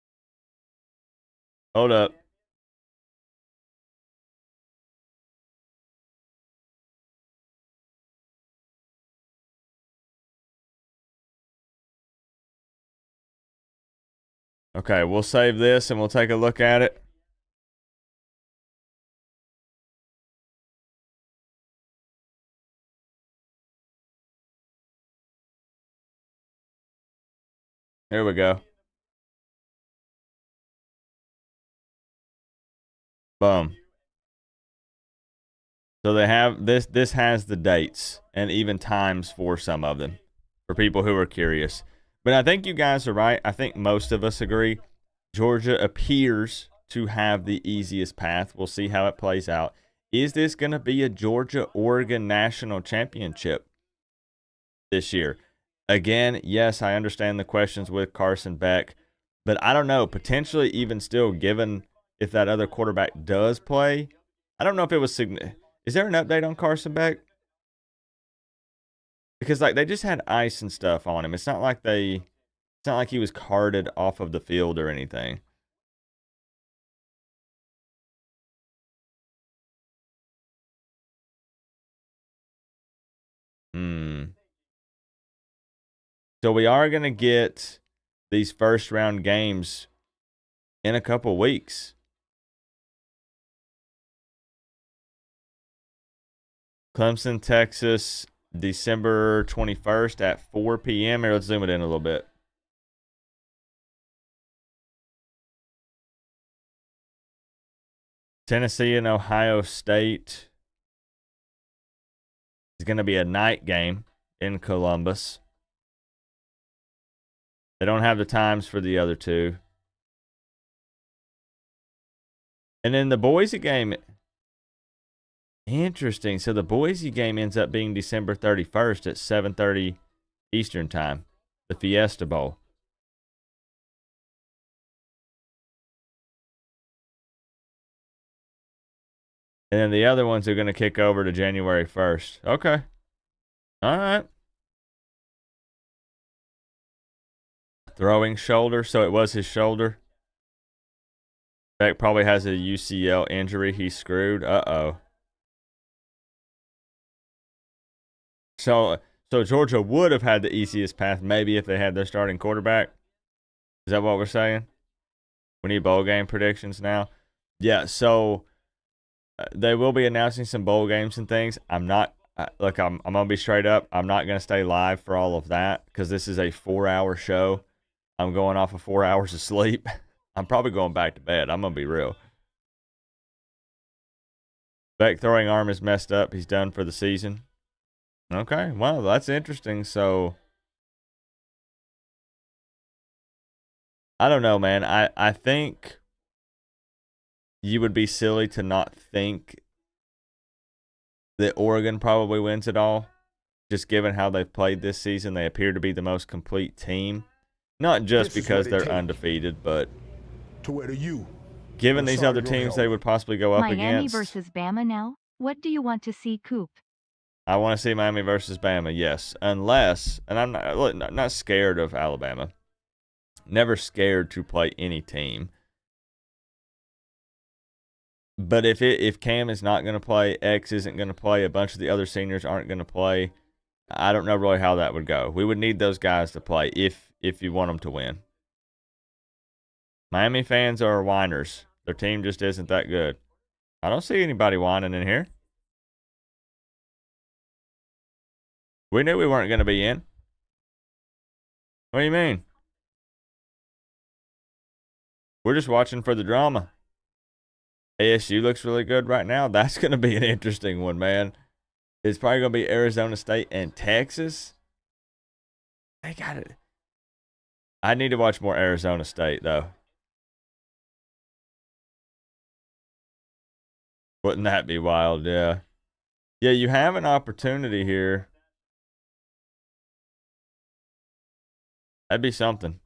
Hold up. Okay, we'll save this and we'll take a look at it. Here we go. Boom. So they have this has the dates and even times for some of them for people who are curious. But I think you guys are right. I think most of us agree. Georgia appears to have the easiest path. We'll see how it plays out. Is this going to be a Georgia-Oregon national championship this year? Again, yes, I understand the questions with Carson Beck, but I don't know. Potentially even still, given if that other quarterback does play, I don't know if it was Is there an update on Carson Beck? Because like they just had ice and stuff on him. It's not like he was carted off of the field or anything. So we are going to get these first round games in a couple weeks. Clemson, Texas, December 21st at 4 p.m. Here, let's zoom it in a little bit. Tennessee and Ohio State is going to be a night game in Columbus. They don't have the times for the other two. And then the Boise game. Interesting. So the Boise game ends up being December 31st at 7:30 Eastern Time. The Fiesta Bowl. And then the other ones are going to kick over to January 1st. Okay. All right. Throwing shoulder. So it was his shoulder. Beck probably has a UCL injury. He's screwed. Uh-oh. So Georgia would have had the easiest path maybe if they had their starting quarterback. Is that what we're saying? We need bowl game predictions now. Yeah, so they will be announcing some bowl games and things. I'm going to be straight up. I'm not going to stay live for all of that because this is a 4-hour show. I'm going off of 4 hours of sleep. I'm probably going back to bed. I'm going to be real. Beck throwing arm is messed up. He's done for the season. Okay, well, that's interesting. So, I don't know, man. I think you would be silly to not think that Oregon probably wins it all. Just given how they've played this season, they appear to be the most complete team. Not just because they're undefeated, but given these other teams they would possibly go up against. Miami versus Bama now? What do you want to see, Coop? I want to see Miami versus Bama, yes. Unless, and I'm not scared of Alabama. Never scared to play any team. But if Cam is not going to play, X isn't going to play, a bunch of the other seniors aren't going to play, I don't know really how that would go. We would need those guys to play if you want them to win. Miami fans are whiners. Their team just isn't that good. I don't see anybody whining in here. We knew we weren't going to be in. What do you mean? We're just watching for the drama. ASU looks really good right now. That's going to be an interesting one, man. It's probably going to be Arizona State and Texas. They got it. I need to watch more Arizona State, though. Wouldn't that be wild? Yeah. Yeah, you have an opportunity here. That'd be something.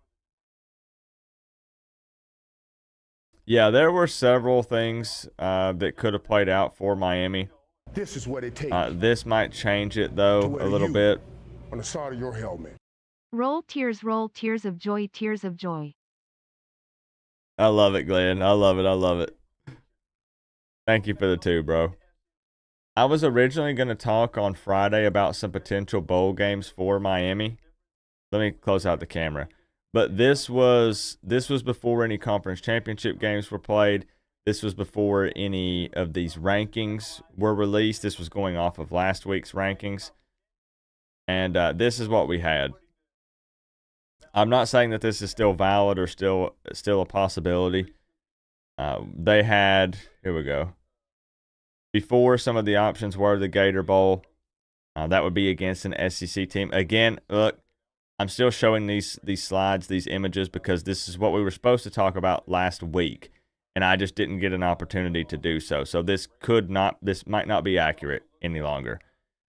Yeah, there were several things that could have played out for Miami. This is what it takes. This might change it, though, a little bit. on the side of your helmet. Roll tears of joy, tears of joy. I love it, Glenn. I love it. I love it. Thank you for the 2, bro. I was originally going to talk on Friday about some potential bowl games for Miami. Let me close out the camera. But this was before any conference championship games were played. This was before any of these rankings were released. This was going off of last week's rankings. And this is what we had. I'm not saying that this is still valid or still a possibility. They had, here we go. Before, some of the options were the Gator Bowl. That would be against an SEC team. Again, look, I'm still showing these slides, these images, because this is what we were supposed to talk about last week, and I just didn't get an opportunity to do so. So this might not be accurate any longer.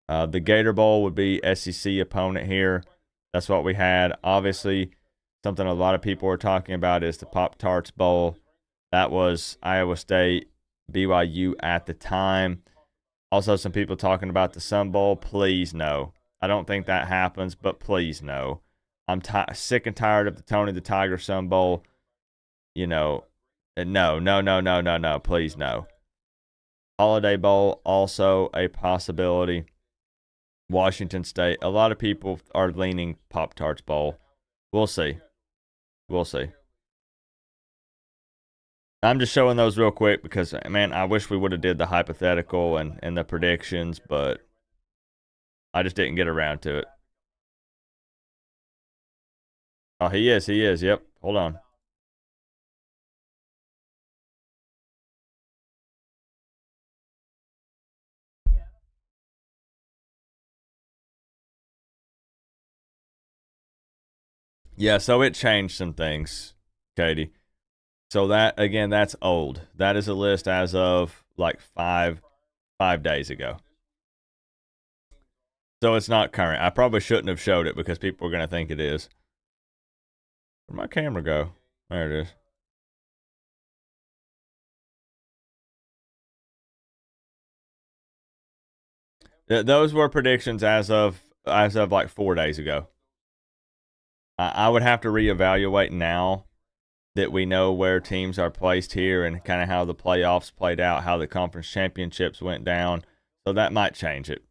The Gator Bowl would be SEC opponent here. That's what we had. Obviously, something a lot of people are talking about is the Pop-Tarts Bowl. That was Iowa State, BYU at the time. Also, some people talking about the Sun Bowl. Please no. I don't think that happens, but please no. I'm sick and tired of the Tony the Tiger Sun Bowl. You know, no. Please no. Holiday Bowl, also a possibility. Washington State. A lot of people are leaning Pop-Tarts Bowl. We'll see. I'm just showing those real quick because, man, I wish we would have did the hypothetical and the predictions, but I just didn't get around to it. Oh, he is. Yep. Hold on. Yeah, so it changed some things, Katie. So that, again, that's old. That is a list as of like five days ago. So it's not current. I probably shouldn't have showed it because people are going to think it is. Where'd my camera go? There it is. Those were predictions as of like 4 days ago. I would have to reevaluate now that we know where teams are placed here and kind of how the playoffs played out, how the conference championships went down. So that might change it.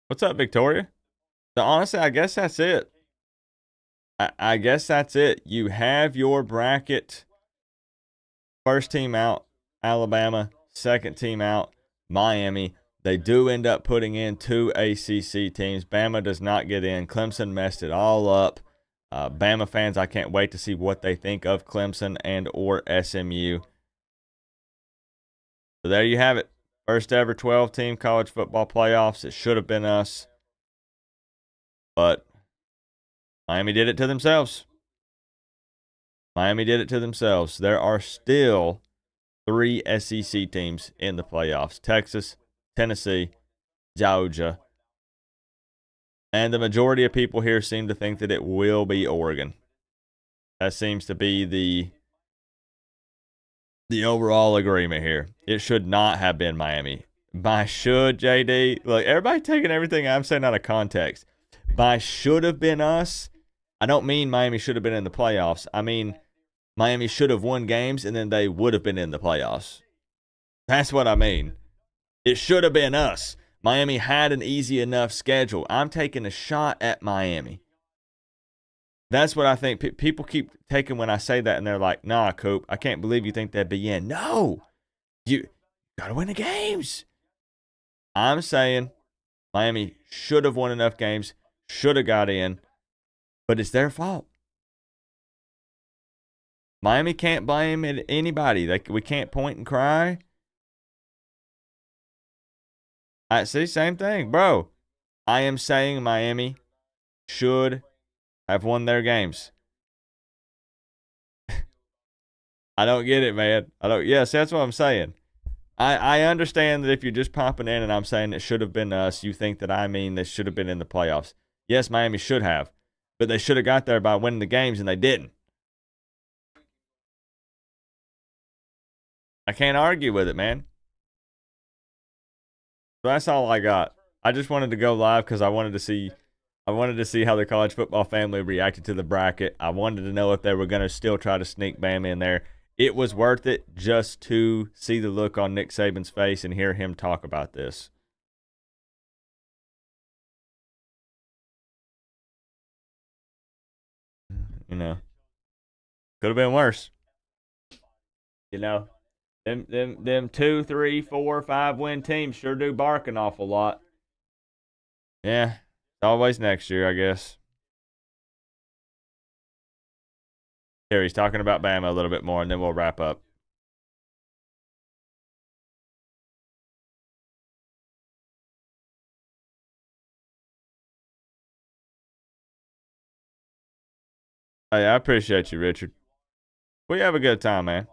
What's up, Victoria? So honestly, I guess that's it. I guess that's it. You have your bracket. First team out, Alabama. Second team out, Miami. They do end up putting in 2 ACC teams. Bama does not get in. Clemson messed it all up. Bama fans, I can't wait to see what they think of Clemson and or SMU. So there you have it. First ever 12-team college football playoffs. It should have been us. But Miami did it to themselves. There are still 3 SEC teams in the playoffs. Texas, Tennessee, Georgia. And the majority of people here seem to think that it will be Oregon. That seems to be the overall agreement here. It should not have been Miami. By should, JD, look, everybody taking everything I'm saying out of context. By should have been us, I don't mean Miami should have been in the playoffs. I mean Miami should have won games and then they would have been in the playoffs. That's what I mean. It should have been us. Miami had an easy enough schedule. I'm taking a shot at Miami. That's what I think. People keep taking when I say that, and they're like, nah, Coop, I can't believe you think they'd be in. No, you got to win the games. I'm saying Miami should have won enough games, should have got in, but it's their fault. Miami can't blame anybody. We can't point and cry. I see, same thing, bro. I am saying Miami should have won their games. I don't get it, man. Yes, that's what I'm saying. I understand that if you're just popping in and I'm saying it should have been us, you think that I mean they should have been in the playoffs. Yes, Miami should have, but they should have got there by winning the games, and they didn't. I can't argue with it, man. So that's all I got. I just wanted to go live because I wanted to see how the college football family reacted to the bracket. I wanted to know if they were going to still try to sneak Bama in there. It was worth it just to see the look on Nick Saban's face and hear him talk about this. You know, could have been worse. You know, them 2, 3, 4, 5 win teams sure do bark an awful lot. Yeah, always next year, I guess. Here, he's talking about Bama a little bit more, and then we'll wrap up. Hey, I appreciate you, Richard. We have a good time, man.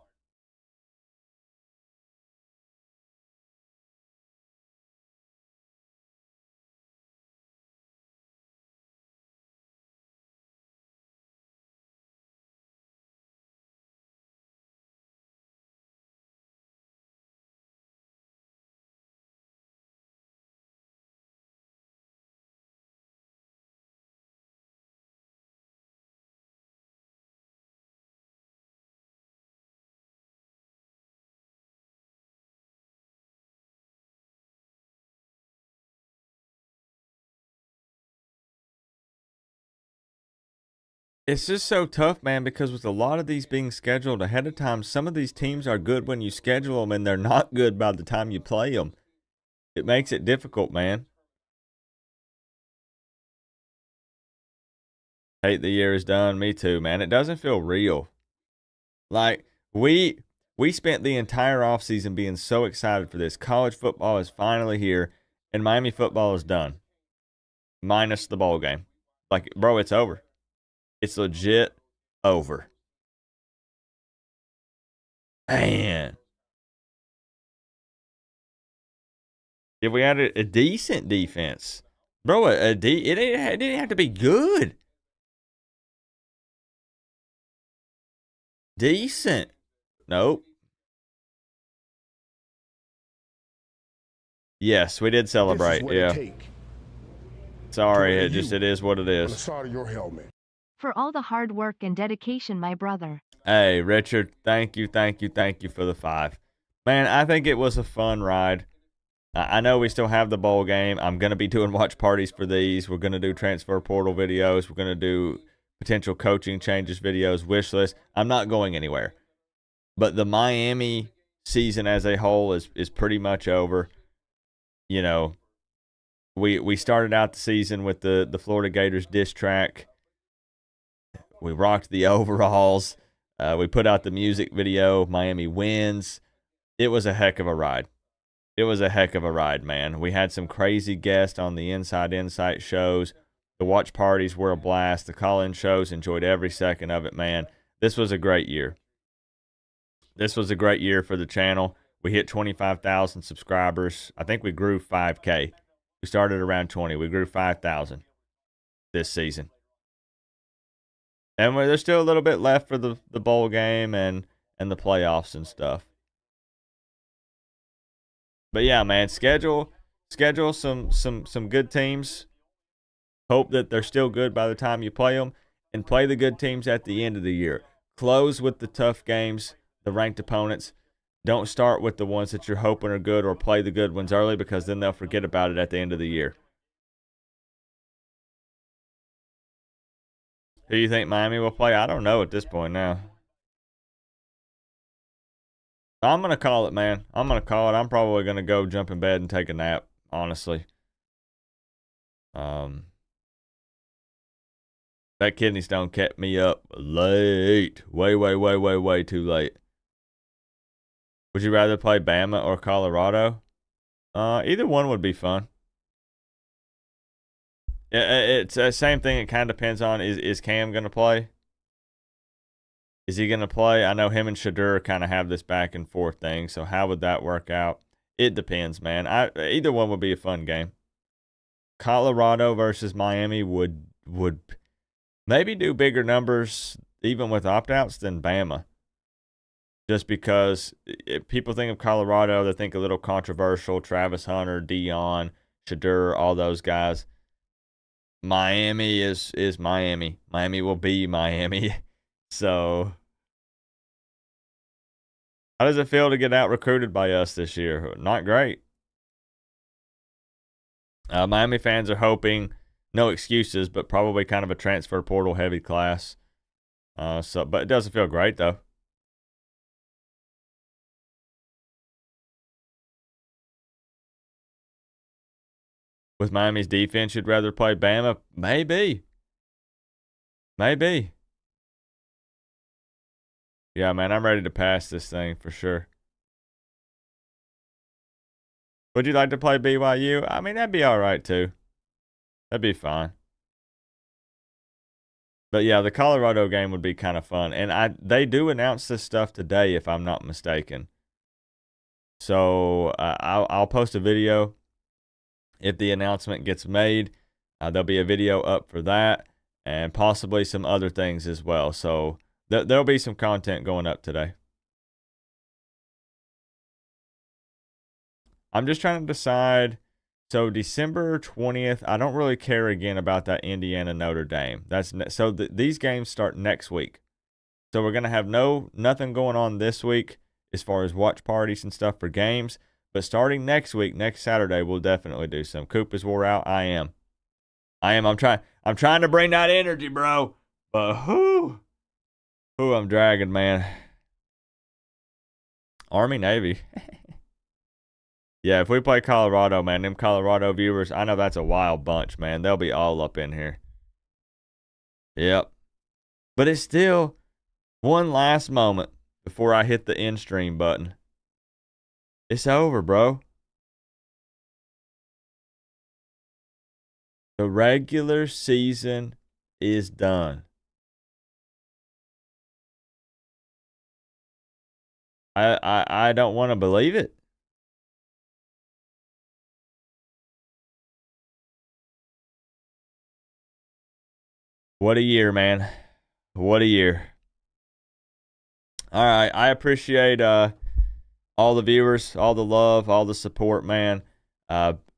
It's just so tough, man, because with a lot of these being scheduled ahead of time, some of these teams are good when you schedule them, and they're not good by the time you play them. It makes it difficult, man. Hate the year is done. Me too, man. It doesn't feel real. Like, we spent the entire offseason being so excited for this. College football is finally here, and Miami football is done, minus the bowl game. Like, bro, it's over. It's legit over. Man. If we had a decent defense, bro, it didn't have to be good. Decent. Nope. Yes, we did celebrate. Yeah. Sorry, it is what it On the is. side of your helmet. For all the hard work and dedication, my brother. Hey, Richard, thank you for the 5. Man, I think it was a fun ride. I know we still have the bowl game. I'm going to be doing watch parties for these. We're going to do transfer portal videos. We're going to do potential coaching changes videos, wish list. I'm not going anywhere. But the Miami season as a whole is pretty much over. You know, we started out the season with the Florida Gators diss track. We rocked the overalls. We put out the music video. Miami wins. It was a heck of a ride. It was a heck of a ride, man. We had some crazy guests on the Inside Insight shows. The watch parties were a blast. The call-in shows, enjoyed every second of it, man. This was a great year. This was a great year for the channel. We hit 25,000 subscribers. I think we grew 5K. We started around 20. We grew 5,000 this season. And there's still a little bit left for the bowl game and the playoffs and stuff. But yeah, man, schedule some good teams. Hope that they're still good by the time you play them, and play the good teams at the end of the year. Close with the tough games, the ranked opponents. Don't start with the ones that you're hoping are good, or play the good ones early, because then they'll forget about it at the end of the year. Who do you think Miami will play? I don't know at this point now. I'm going to call it, man. I'm going to call it. I'm probably going to go jump in bed and take a nap, honestly. That kidney stone kept me up late. Way too late. Would you rather play Bama or Colorado? Either one would be fun. It's the same thing. It kind of depends on, is Cam going to play? Is he going to play? I know him and Shadur kind of have this back and forth thing, so how would that work out? It depends, man. Either one would be a fun game. Colorado versus Miami would maybe do bigger numbers, even with opt-outs, than Bama. just because if people think of Colorado, they think a little controversial. Travis Hunter, Dion, Shadur, all those guys. Miami is Miami. Miami will be Miami. So, how does it feel to get out recruited by us this year? Not great. Miami fans are hoping, no excuses, but probably kind of a transfer portal heavy class. But it doesn't feel great though. With Miami's defense, you'd rather play Bama? Maybe. Yeah, man, I'm ready to pass this thing for sure. Would you like to play BYU? I mean, that'd be all right too. That'd be fine. But yeah, the Colorado game would be kind of fun. And they do announce this stuff today, if I'm not mistaken. So I'll post a video if the announcement gets made. There'll be a video up for that and possibly some other things as well. So there'll be some content going up today. I'm just trying to decide. So December 20th, I don't really care again about that Indiana Notre Dame. These games start next week. So we're going to have nothing going on this week as far as watch parties and stuff for games. But starting next week, next Saturday, we'll definitely do some. Coop is wore out. I am. I'm trying to bring that energy, bro. But who I'm dragging, man. Army, Navy. Yeah, if we play Colorado, man, them Colorado viewers, I know that's a wild bunch, man. They'll be all up in here. Yep. But it's still one last moment before I hit the end stream button. It's over, bro. The regular season is done. I don't want to believe it. What a year, man. What a year. All right. I appreciate all the viewers, all the love, all the support, man.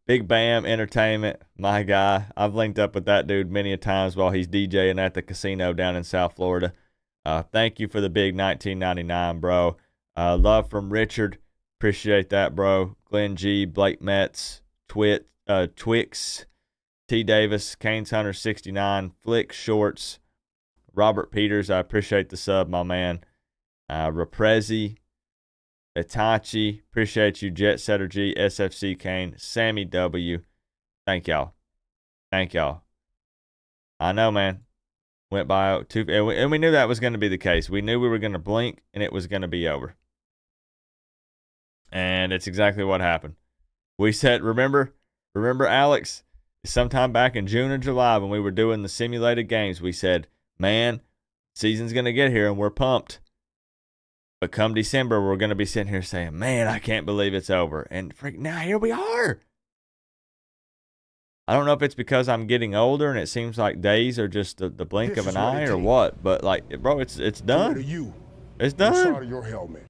Big Bam Entertainment, my guy. I've linked up with that dude many a times while he's DJing at the casino down in South Florida. Thank you for the big $19.99, bro. Love from Richard. Appreciate that, bro. Glenn G, Blake Metz, Twix, T. Davis, Canes Hunter 69, Flick Shorts, Robert Peters. I appreciate the sub, my man. Reprezi, Itachi, appreciate you. Jet Setter G, SFC Kane, Sammy W. Thank y'all. I know, man. Went by too, and we knew that was going to be the case. We knew we were going to blink and it was going to be over. And it's exactly what happened. We said, remember, Alex, sometime back in June or July when we were doing the simulated games, we said, man, season's going to get here and we're pumped. But come December, we're going to be sitting here saying, man, I can't believe it's over. And now here we are. I don't know if it's because I'm getting older and it seems like days are just the blink of an eye or what. But, like, bro, it's done. It's done.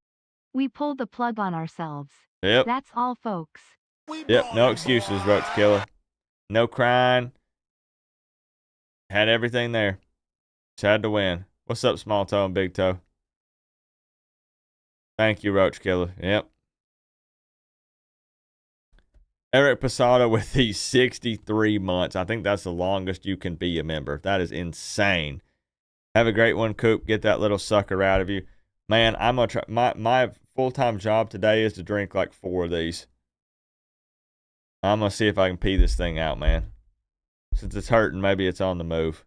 We pulled the plug on ourselves. Yep. That's all, folks. Yep, no excuses, Roach Killer. No crying. Had everything there. Just had to win. What's up, Small Toe and Big Toe? Thank you, Roach Killer. Yep. Eric Posada with these 63 months. I think that's the longest you can be a member. That is insane. Have a great one, Coop. Get that little sucker out of you. Man, I'm going to try. My full-time job today is to drink like 4 of these. I'm going to see if I can pee this thing out, man. Since it's hurting, maybe it's on the move.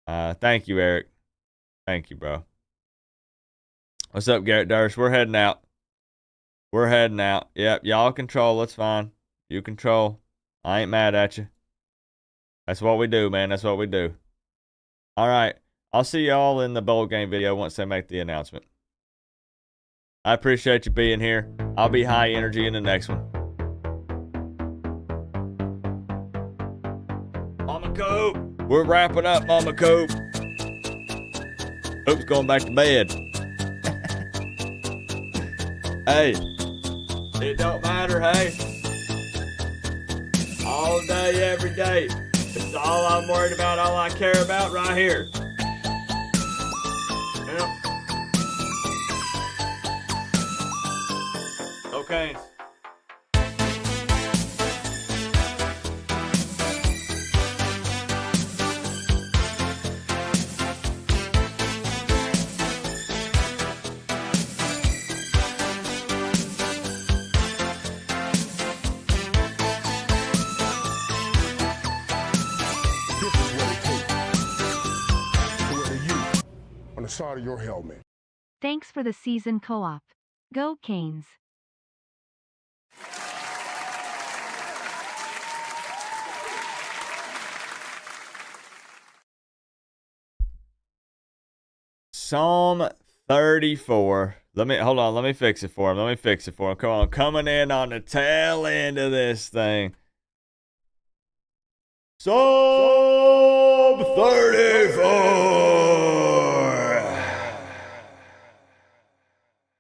Thank you, Eric. Thank you, bro. What's up, Garrett Durst? We're heading out. Yep, y'all control. It's fine. You control. I ain't mad at you. That's what we do, man. That's what we do. All right. I'll see y'all in the bowl game video once they make the announcement. I appreciate you being here. I'll be high energy in the next one. Mama Coop. We're wrapping up, Mama Coop. Coop's going back to bed. Hey, it don't matter, hey. All day, every day. It's all I'm worried about, all I care about right here. Yep. Okay. This is what it takes to wear the U on the side of your helmet. Thanks for the season co-op. Go Canes. Psalm 34. Let me fix it for him. Come on, coming in on the tail end of this thing. Psalm 34.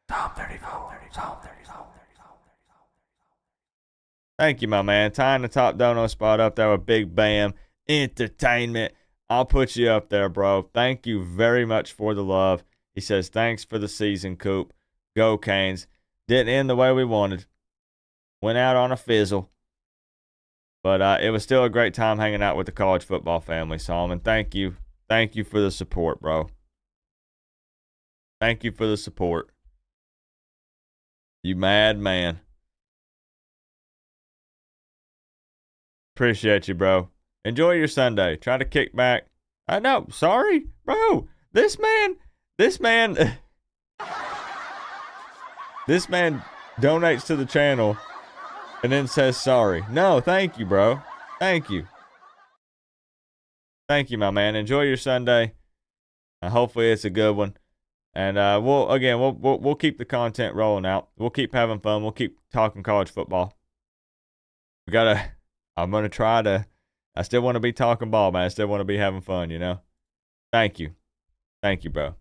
Psalm 34. Thank you, my man. Tying the top dono spot up there with Big Bam Entertainment. I'll put you up there, bro. Thank you very much for the love. He says, thanks for the season, Coop. Go Canes. Didn't end the way we wanted. Went out on a fizzle. But it was still a great time hanging out with the college football family, Solomon. Thank you. Thank you for the support, bro. Thank you for the support. You mad man. Appreciate you, bro. Enjoy your Sunday. Try to kick back. I know. Sorry, bro. This man donates to the channel and then says sorry. No, thank you, bro. Thank you. Thank you, my man. Enjoy your Sunday. Hopefully it's a good one. And we'll keep the content rolling out. We'll keep having fun. We'll keep talking college football. I still want to be talking ball, man. I still want to be having fun, you know? Thank you. Thank you, bro.